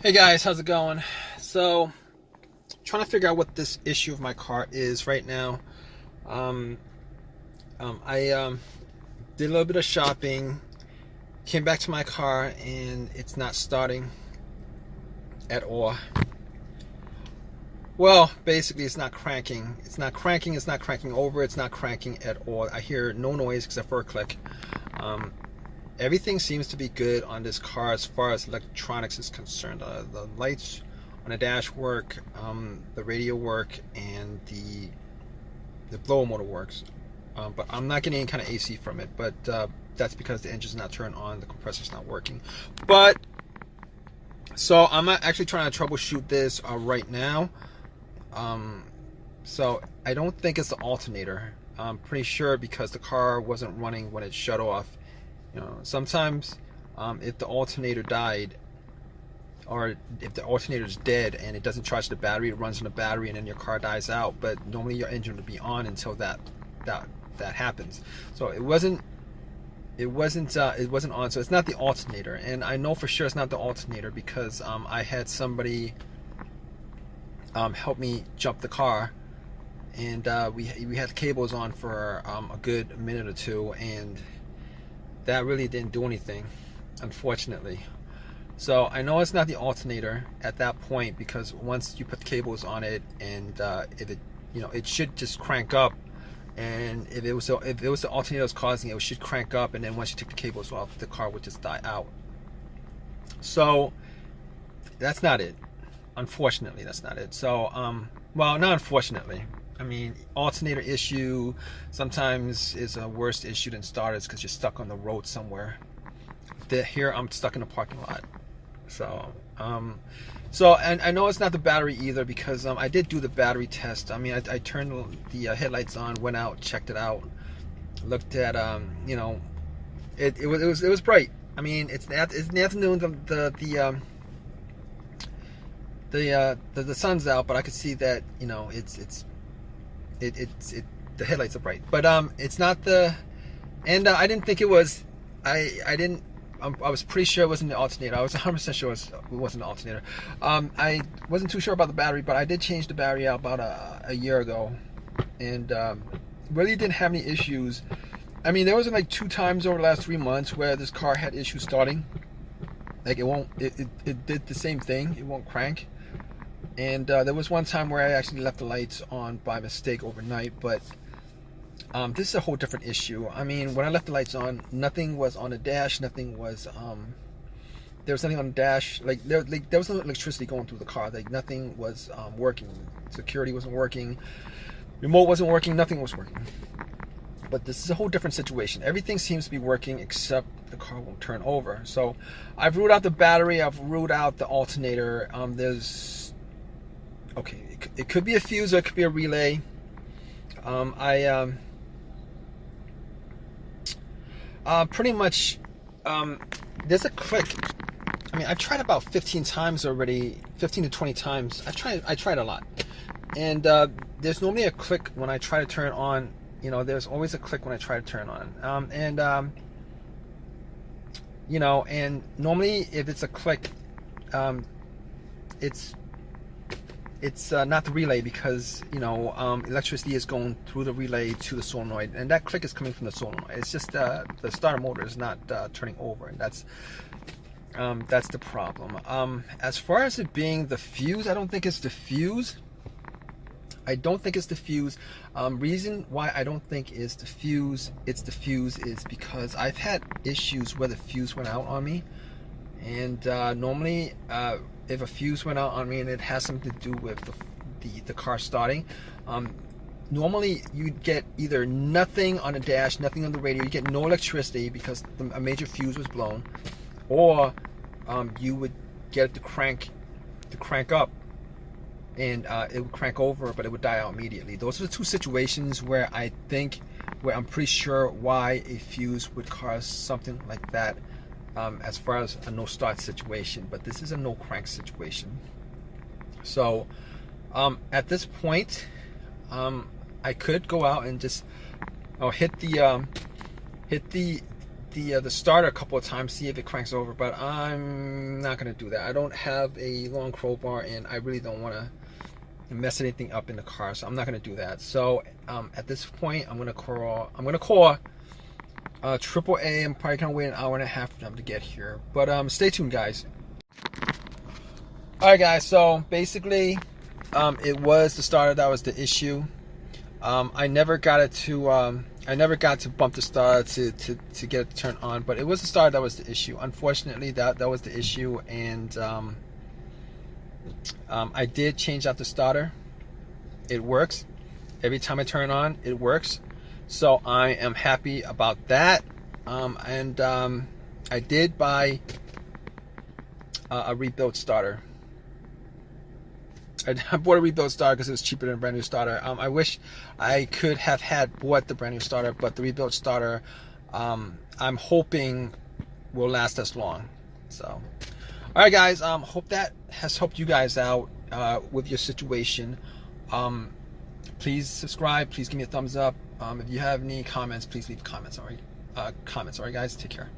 Hey guys, how's it going? So, trying to figure out what this issue of my car is right now. Um, I did a little bit of shopping, came back to my car, and it's not starting at all. Well, basically, it's not cranking. It's not cranking. It's not cranking over. It's not cranking at all. I hear no noise except for a click. Um, Everything seems to be good on this car as far as electronics is concerned. The lights on the dash work, the radio work, and the blower motor works. But I'm not getting any kind of AC from it. But that's because the engine's not turned on, the compressor's not working. But so I'm actually trying to troubleshoot this right now. So I don't think it's the alternator. I'm pretty sure because the car wasn't running when it shut off. You know, sometimes if the alternator died, or if the alternator is dead and it doesn't charge the battery, it runs on the battery and then your car dies out. But normally your engine will be on until that happens. So it wasn't on. So it's not the alternator, and I know for sure it's not the alternator because I had somebody help me jump the car, and we had cables on for a good minute or two, and that really didn't do anything, unfortunately. So I know it's not the alternator at that point, because once you put the cables on it, and if it, it should just crank up, and if it was the alternator that's causing it, it should crank up, and then once you take the cables off, the car would just die out. So that's not it. Unfortunately, that's not it. So well, not unfortunately. I mean, alternator issue sometimes is a worse issue than starters because you're stuck on the road somewhere. Here I'm stuck in a parking lot. So, and I know it's not the battery either, because I did do the battery test. I mean, I turned the headlights on, went out, checked it out, looked at it was bright. I mean, it's in the afternoon. The sun's out, but I could see that the headlights are bright, but it's not the, and I didn't think it was. I was pretty sure it wasn't the alternator. I was 100% sure it wasn't the alternator. I wasn't too sure about the battery, but I did change the battery out about a year ago, and really didn't have any issues. I mean, there was like 2 times over the last 3 months where this car had issues starting. Like it did the same thing. It won't crank. And there was one time where I actually left the lights on by mistake overnight, but this is a whole different issue. I mean, when I left the lights on, nothing was on the dash, nothing was, there was nothing on the dash, there was no electricity going through the car, like nothing was working. Security wasn't working, remote wasn't working, nothing was working. But this is a whole different situation. Everything seems to be working except the car won't turn over. So I've ruled out the battery, I've ruled out the alternator. Okay, it could be a fuse or it could be a relay. Pretty much, there's a click. I mean, I've tried about 15 times already, 15 to 20 times. I tried a lot. And there's normally a click when I try to turn on. There's always a click when I try to turn on. And normally if it's a click, it's not the relay, because electricity is going through the relay to the solenoid, and that click is coming from the solenoid. It's just the starter motor is not turning over, and that's the problem. As far as it being the fuse, I don't think it's the fuse. Reason why I don't think it's the fuse is because I've had issues where the fuse went out on me, and normally if a fuse went out on me and it has something to do with the car starting, normally you'd get either nothing on the dash, nothing on the radio, you get no electricity because a major fuse was blown, or you would get it to crank up, and it would crank over, but it would die out immediately. Those are the 2 situations where I'm pretty sure why a fuse would cause something like that, as far as a no start situation. But this is a no crank situation. So at this point, I could go out and just hit the the starter a couple of times, see if it cranks over, but I'm not gonna do that. I don't have a long crowbar, and I really don't want to mess anything up in the car, so I'm not gonna do that. So at this point, I'm gonna call AAA. I'm probably gonna wait an hour and a half for them to get here, but stay tuned, guys. All right, guys. So basically, it was the starter that was the issue. I never got to bump the starter to get it to turn on, but it was the starter that was the issue. Unfortunately, that was the issue, and I did change out the starter. It works. Every time I turn it on, it works. So I am happy about that. I did buy a rebuilt starter. I bought a rebuilt starter because it was cheaper than a brand new starter. I wish I could have bought the brand new starter, but the rebuilt starter, I'm hoping will last as long. So, all right, guys. Hope that has helped you guys out with your situation. Please subscribe. Please give me a thumbs up. If you have any comments, please leave comments. All right, guys. Take care.